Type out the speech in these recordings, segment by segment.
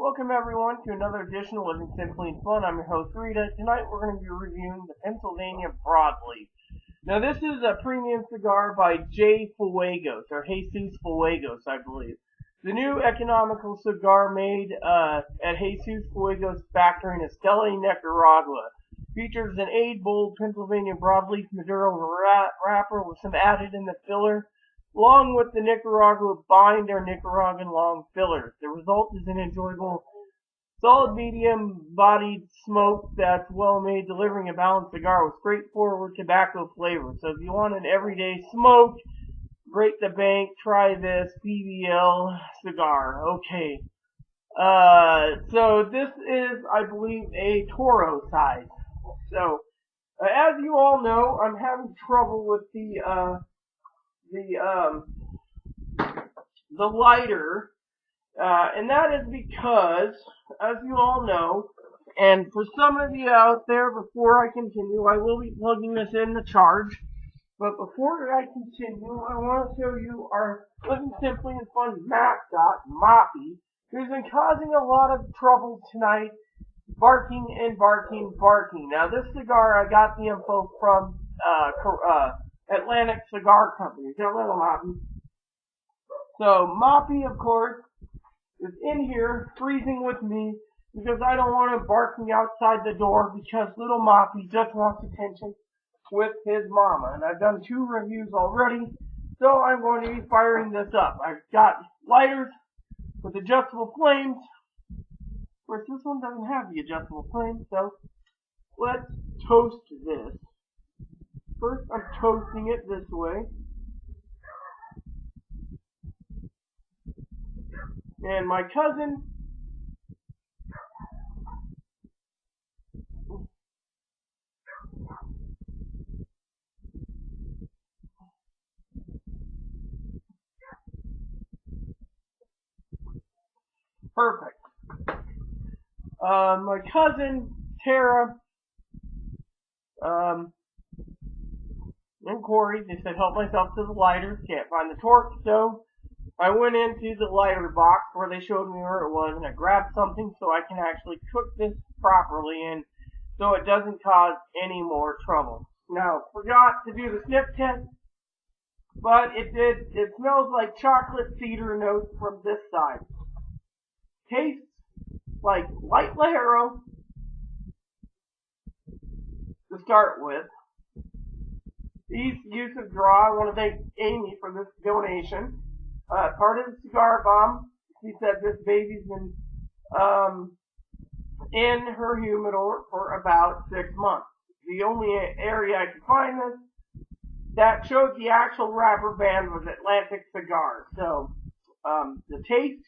Welcome everyone to another edition of Living Simply and Fun. I'm your host Rita. Tonight we're going to be reviewing the Pennsylvania Broadleaf. Now this is a premium cigar by J. Fuegos, or Jesus Fuegos, I believe. The new economical cigar made at Jesus Fuegos factory in Esteli, Nicaragua. Features an 8-bold Pennsylvania Broadleaf Maduro wrapper with some added in the filler, along with the Nicaragua bind or Nicaraguan long fillers. The result is an enjoyable, solid medium-bodied smoke that's well-made, delivering a balanced cigar with straightforward tobacco flavor. So if you want an everyday smoke, break the bank, try this PBL cigar. Okay. So this is, I believe, a Toro size. So, as you all know, I'm having trouble with the lighter, and that is because, as you all know, and for some of you out there, before I continue, I will be plugging this in the charge, but before I continue, I want to show you our Living Simply and Fun mascot, Moppy, who's been causing a lot of trouble tonight, barking and barking, barking. Now, this cigar, I got the info from Atlantic Cigar Company. Got a little Moppy. So, Moppy, of course, is in here freezing with me because I don't want him barking outside the door because little Moppy just wants attention with his mama. And I've done 2 reviews already, so I'm going to be firing this up. I've got lighters with adjustable flames. Of course, this one doesn't have the adjustable flame, so let's toast this. First, I'm toasting it this way. And my cousin perfect. My cousin Tara and Corey, they said help myself to the lighter. Can't find the torch, so I went into the lighter box where they showed me where it was, and I grabbed something so I can actually cook this properly and so it doesn't cause any more trouble. Now, forgot to do the sniff test, but it did. It smells like chocolate cedar notes from this side. Tastes like light Ligero to start with. Ease use of draw. I want to thank Amy for this donation. Part of the cigar bomb. She said this baby's been in her humidor for about 6 months. The only area I could find this that showed the actual wrapper band was Atlantic Cigar. So the taste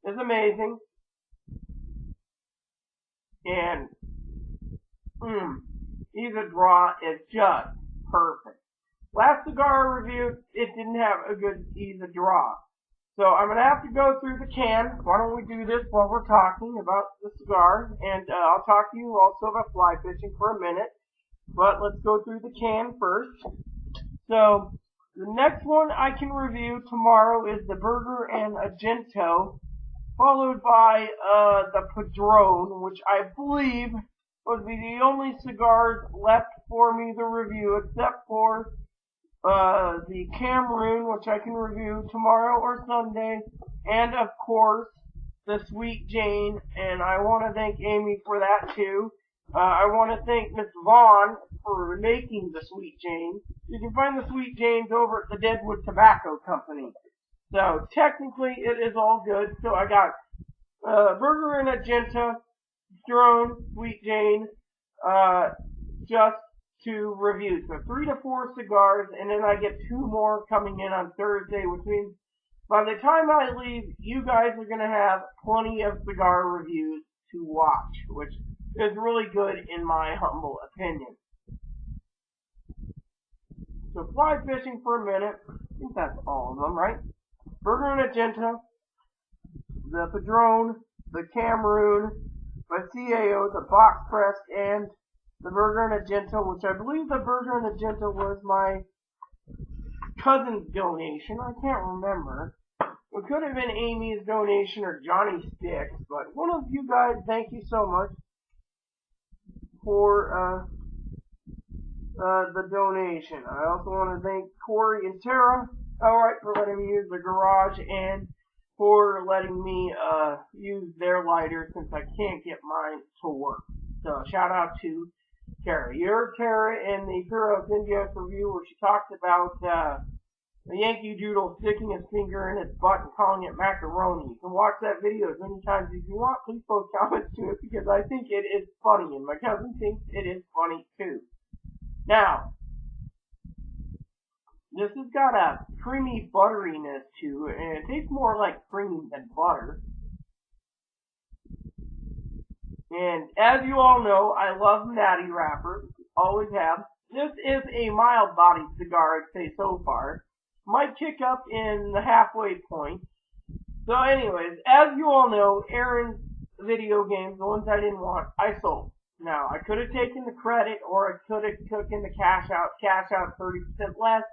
is amazing, and ease of draw is just perfect. Last cigar review, it didn't have a good ease of draw. So I'm going to have to go through the can. Why don't we do this while we're talking about the cigar? And I'll talk to you also about fly fishing for a minute. But let's go through the can first. So the next one I can review tomorrow is the Burger and Argento, followed by the Padron, which I believe would be the only cigars left for me to review, except for the Cameroon, which I can review tomorrow or Sunday, and of course the Sweet Jane, and I want to thank Amy for that too. I want to thank Miss Vaughn for making the Sweet Jane. You can find the Sweet Janes over at the Deadwood Tobacco Company. So technically it is all good. So I got Burger and Argento, Drone, Sweet Jane, just to review. So 3 to 4 cigars, and then I get 2 more coming in on Thursday, which means by the time I leave, you guys are going to have plenty of cigar reviews to watch, which is really good in my humble opinion. So fly fishing for a minute. I think that's all of them, right? Burger and Argento, the Padron, the Cameroon, the CAO, the box press, and the Burger and Argento, which I believe the Burger and Argento was my cousin's donation. I can't remember. It could have been Amy's donation or Johnny Sticks, but one of you guys, thank you so much for the donation. I also want to thank Corey and Tara, alright, for letting me use the garage and for letting me use their lighter since I can't get mine to work. So shout out to Tara. You heard Tara in the Puro Indios review where she talked about the Yankee Doodle sticking his finger in his butt and calling it macaroni. You can watch that video as many times as you want. Please post comments to it because I think it is funny and my cousin thinks it is funny too. Now, this has got a creamy butteriness to it, and it tastes more like cream than butter. And as you all know, I love natty wrappers, always have. This is a mild-bodied cigar, I'd say so far. Might kick up in the halfway point. So anyways, as you all know, Aaron's video games, the ones I didn't want, I sold. Now, I could have taken the credit, or I could have taken the cash out 30% less.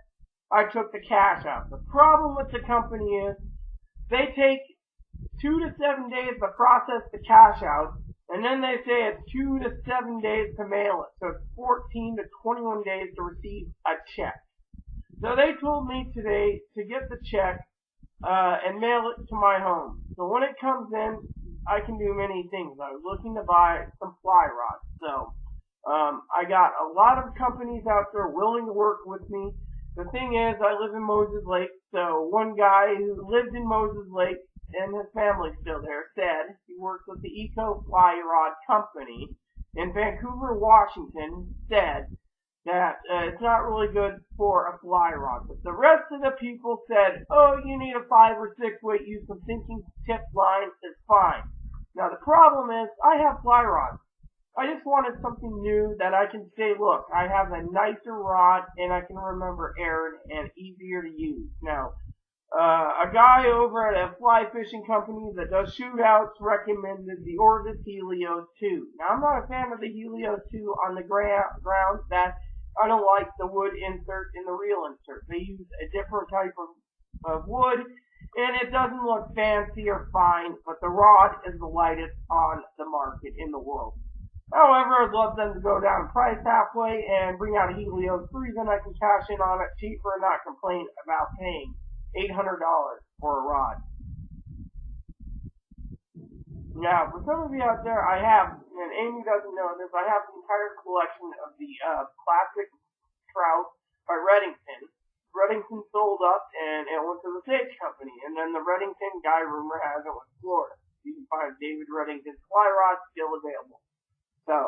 I took the cash out. The problem with the company is they take 2 to 7 days to process the cash out, and then they say it's 2 to 7 days to mail it. So it's 14 to 21 days to receive a check. So they told me today to get the check and mail it to my home. So when it comes in, I can do many things. I was looking to buy some fly rods. So I got a lot of companies out there willing to work with me. The thing is, I live in Moses Lake, so one guy who lived in Moses Lake, and his family's still there, said he works with the Eco Fly Rod Company in Vancouver, Washington, said that it's not really good for a fly rod. But the rest of the people said, oh, you need a 5 or 6 weight, use some sinking tip line, it's fine. Now the problem is, I have fly rods. I just wanted something new that I can say, look, I have a nicer rod and I can remember Aaron and easier to use. Now, a guy over at a fly fishing company that does shootouts recommended the Orvis Helios 2. Now, I'm not a fan of the Helios 2 on the grounds that I don't like the wood insert in the reel insert. They use a different type of wood, and it doesn't look fancy or fine, but the rod is the lightest on the market in the world. However, I'd love them to go down in price halfway and bring out a Helios 3, then I can cash in on it cheaper and not complain about paying $800 for a rod. Now, for some of you out there, I have, and Amy doesn't know this, I have the entire collection of the classic trout by Reddington. Reddington sold up, and it went to the Sage Company, and then the Reddington guy, rumor has it, was Florida. You can find David Reddington's fly rod still available. So,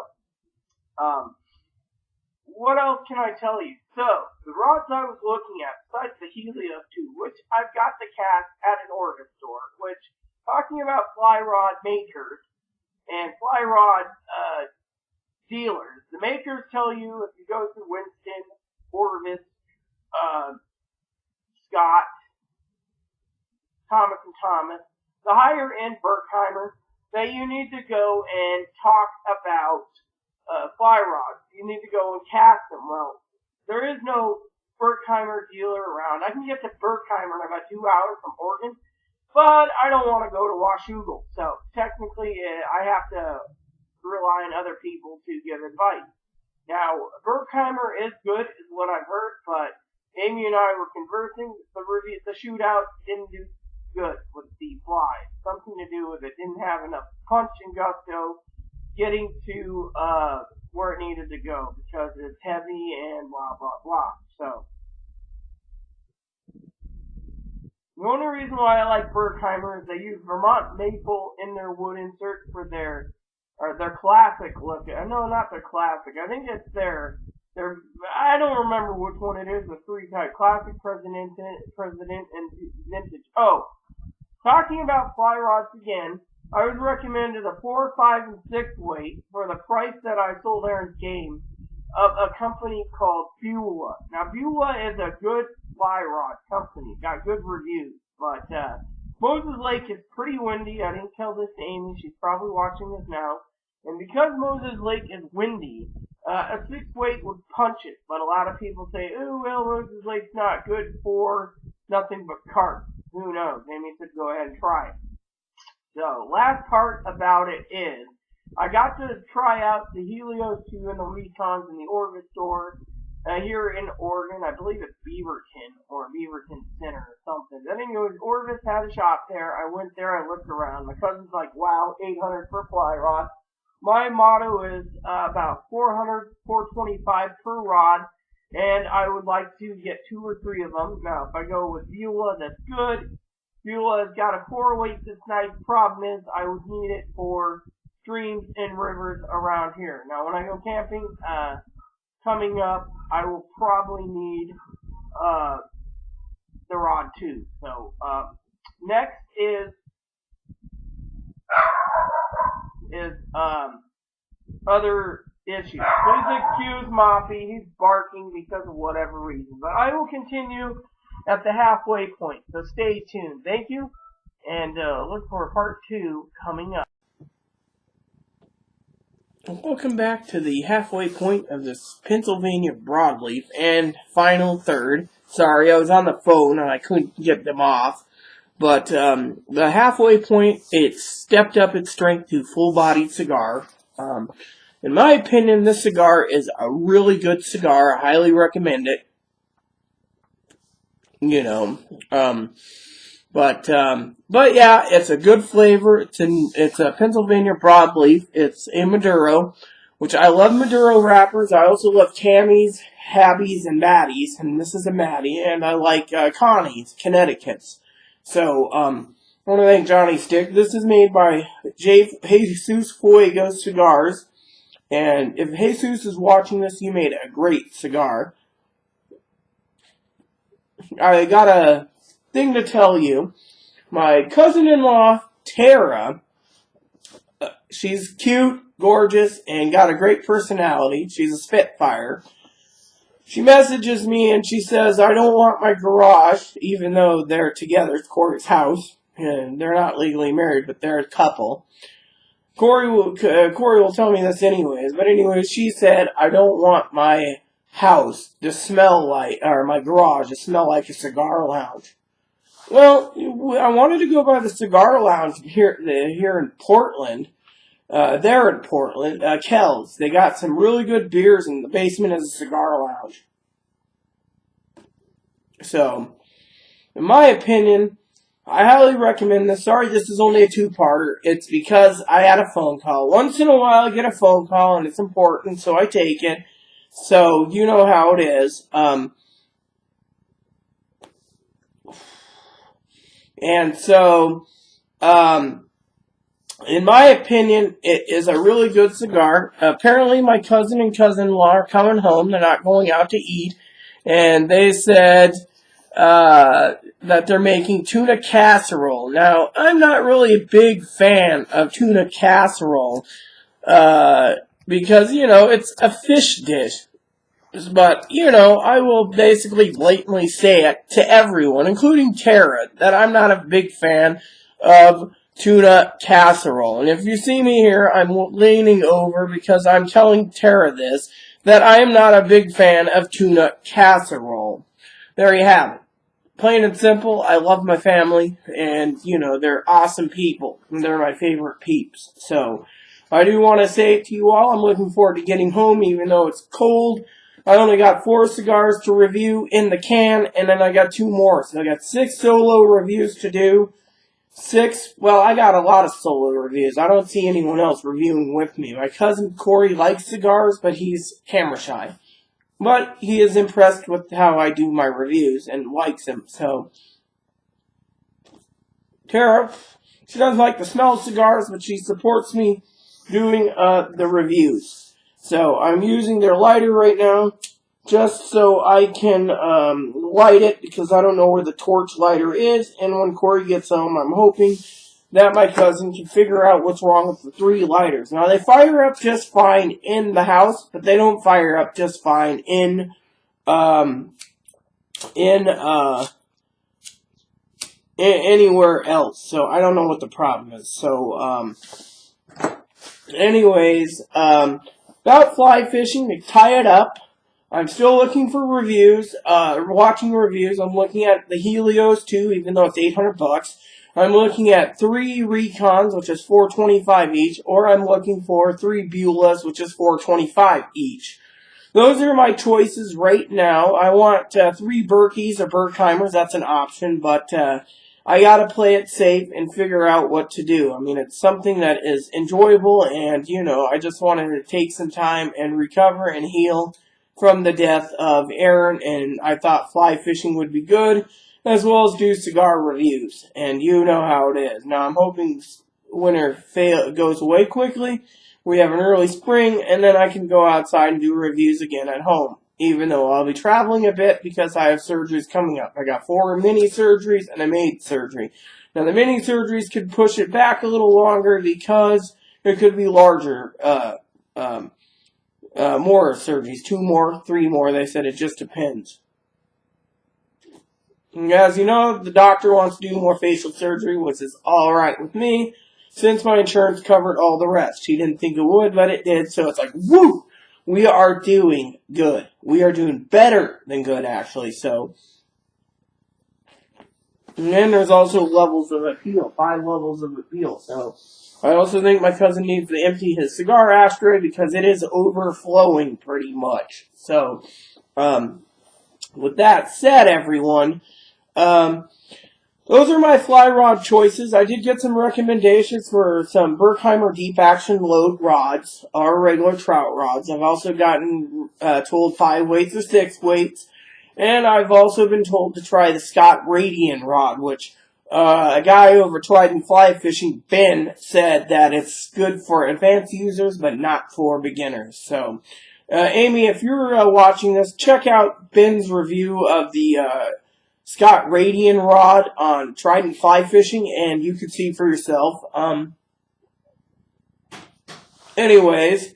what else can I tell you? So, the rods I was looking at, besides the Helios 2, which I've got the cast at an Orvis store, which, talking about fly rod makers and fly rod dealers, the makers tell you if you go through Winston, Orvis, Scott, Thomas & Thomas, the higher end Berkheimer, that you need to go and talk about fly rods. You need to go and cast them. Well, there is no Berkheimer dealer around. I can get to Berkheimer in about 2 hours from Oregon, but I don't want to go to Washougal. So technically, I have to rely on other people to give advice. Now, Berkheimer is good, is what I've heard, but Amy and I were conversing. The shootout didn't do good with the fly. Something to do with it didn't have enough punch and gusto getting to where it needed to go because it's heavy and blah blah blah. So the only reason why I like Berkheimer is they use Vermont maple in their wood insert for their classic look. No, not their classic. I think it's their I don't remember which one it is. The 3 type: classic, president, and vintage. Oh. Talking about fly rods again, I was recommended a 4, 5, and 6 weight for the price that I sold Aaron's game of a company called Beulah. Now, Beulah is a good fly rod company, got good reviews, but Moses Lake is pretty windy. I didn't tell this to Amy, she's probably watching this now. And because Moses Lake is windy, a 6 weight would punch it, but a lot of people say, oh, well, Moses Lake's not good for nothing but carp. Who knows? Maybe I should go ahead and try it. So, last part about it is, I got to try out the Helios 2 and the Recons in the Orvis store here in Oregon. I believe it's Beaverton or Beaverton Center or something. But anyways, Orvis had a shop there. I went there, I looked around. My cousin's like, wow, 800 for fly rod. My motto is about 400, 425 per rod, and I would like to get 2 or 3 of them. Now, if I go with Beulah, that's good. Beulah's got a core weight that's nice. Problem is, I would need it for streams and rivers around here. Now, when I go camping, coming up, I will probably need the rod too. So, next is other issues. Please excuse Moffy, he's barking because of whatever reason. But I will continue at the halfway point, so stay tuned. Thank you, and look for part 2 coming up. Welcome back to the halfway point of this Pennsylvania Broadleaf and final third. Sorry, I was on the phone and I couldn't get them off. But the halfway point, it stepped up its strength to full-bodied cigar. In my opinion, this cigar is a really good cigar. I highly recommend it. You know, but yeah, it's a good flavor. It's a Pennsylvania Broadleaf. It's a Maduro, which I love Maduro wrappers. I also love Tammy's, Habbies, and Maddies, and this is a Maddie, and I like Connie's, Connecticut's. So, I want to thank Johnny Stick. This is made by Jesus Fuego Cigars, and if Jesus is watching this, you made a great cigar. I got a thing to tell you. My cousin-in-law, Tara, she's cute, gorgeous, and got a great personality. She's a spitfire. She messages me and she says, I don't want my garage, even though they're together. It's Corey's house, and they're not legally married, but they're a couple. Corey will tell me this anyways, but anyways, she said, I don't want my house to smell like, or my garage to smell like a cigar lounge. Well, I wanted to go by the cigar lounge here in Portland. They're in Portland, Kells. They got some really good beers, and the basement is a cigar lounge. So, in my opinion, I highly recommend this. Sorry, this is only a 2-parter. It's because I had a phone call. Once in a while, I get a phone call, and it's important, so I take it. So, you know how it is. And so, in my opinion, it is a really good cigar. Apparently, my cousin and cousin-in-law are coming home. They're not going out to eat. And they said that they're making tuna casserole. Now, I'm not really a big fan of tuna casserole because, you know, it's a fish dish. But, you know, I will basically blatantly say it to everyone, including Tara, that I'm not a big fan of tuna casserole. And if you see me here, I'm leaning over because I'm telling Tara this, that I am not a big fan of tuna casserole. There you have it. Plain and simple, I love my family, and, you know, they're awesome people, and they're my favorite peeps. So, I do want to say it to you all, I'm looking forward to getting home, even though it's cold. I only got 4 cigars to review in the can, and then I got 2 more. So I got 6 solo reviews to do. Well, I got a lot of solo reviews. I don't see anyone else reviewing with me. My cousin Corey likes cigars, but he's camera shy. But he is impressed with how I do my reviews and likes them. So, Tara, she doesn't like the smell of cigars, but she supports me doing the reviews. So, I'm using their lighter right now, just so I can light it, because I don't know where the torch lighter is, and when Corey gets home, I'm hoping that my cousin can figure out what's wrong with the 3 lighters. Now, they fire up just fine in the house, but they don't fire up just fine anywhere else, so I don't know what the problem is. So, anyways, about fly fishing, to tie it up, I'm still looking for reviews, watching reviews. I'm looking at the Helios too, even though it's $800. I'm looking at 3 Recons, which is $425 each, or I'm looking for 3 Beulahs, which is $425 each. Those are my choices right now. I want 3 Berkeys or Berkheimers. That's an option, but I gotta play it safe and figure out what to do. I mean, it's something that is enjoyable, and, you know, I just wanted to take some time and recover and heal from the death of Aaron, and I thought fly fishing would be good, as well as do cigar reviews, and you know how it is. Now, I'm hoping winter goes away quickly, we have an early spring, and then I can go outside and do reviews again at home, even though I'll be traveling a bit because I have surgeries coming up. I got 4 mini surgeries and a maid surgery. Now, the mini surgeries could push it back a little longer because it could be larger, more surgeries, 2 more, 3 more. They said it just depends. And as you know, the doctor wants to do more facial surgery, which is alright with me, since my insurance covered all the rest. He didn't think it would, but it did, so it's like, woo! We are doing good. We are doing better than good, actually, so. And then there's also levels of appeal, 5 levels of appeal, so. I also think my cousin needs to empty his cigar ashtray because it is overflowing pretty much. So, with that said, everyone, those are my fly rod choices. I did get some recommendations for some Berkheimer deep action load rods, or regular trout rods. I've also gotten told 5 weights or 6 weights, and I've also been told to try the Scott Radian rod, which a guy over Trident Fly Fishing, Ben, said that it's good for advanced users, but not for beginners. So, Amy, if you're watching this, check out Ben's review of the Scott Radian rod on Trident Fly Fishing, and you can see for yourself. Anyways,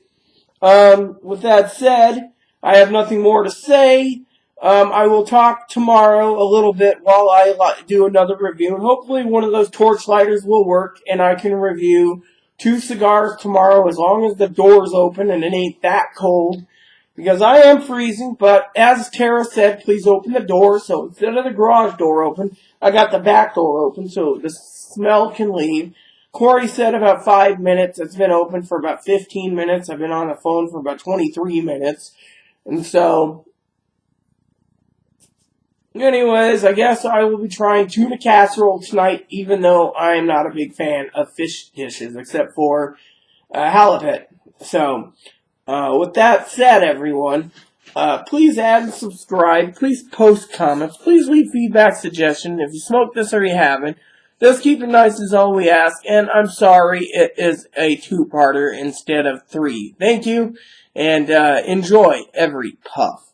with that said, I have nothing more to say. I will talk tomorrow a little bit while I do another review, and hopefully one of those torch lighters will work, and I can review 2 cigars tomorrow as long as the door's open and it ain't that cold, because I am freezing, but as Tara said, please open the door, so instead of the garage door open, I got the back door open so the smell can leave. Corey said about 5 minutes. It's been open for about 15 minutes. I've been on the phone for about 23 minutes, and so anyways, I guess I will be trying tuna casserole tonight, even though I am not a big fan of fish dishes, except for halibut. So, with that said, everyone, please add and subscribe. Please post comments. Please leave feedback, suggestions. If you smoke this or you haven't, just keep it nice is all we ask. And I'm sorry it is a 2-parter instead of 3. Thank you, and enjoy every puff.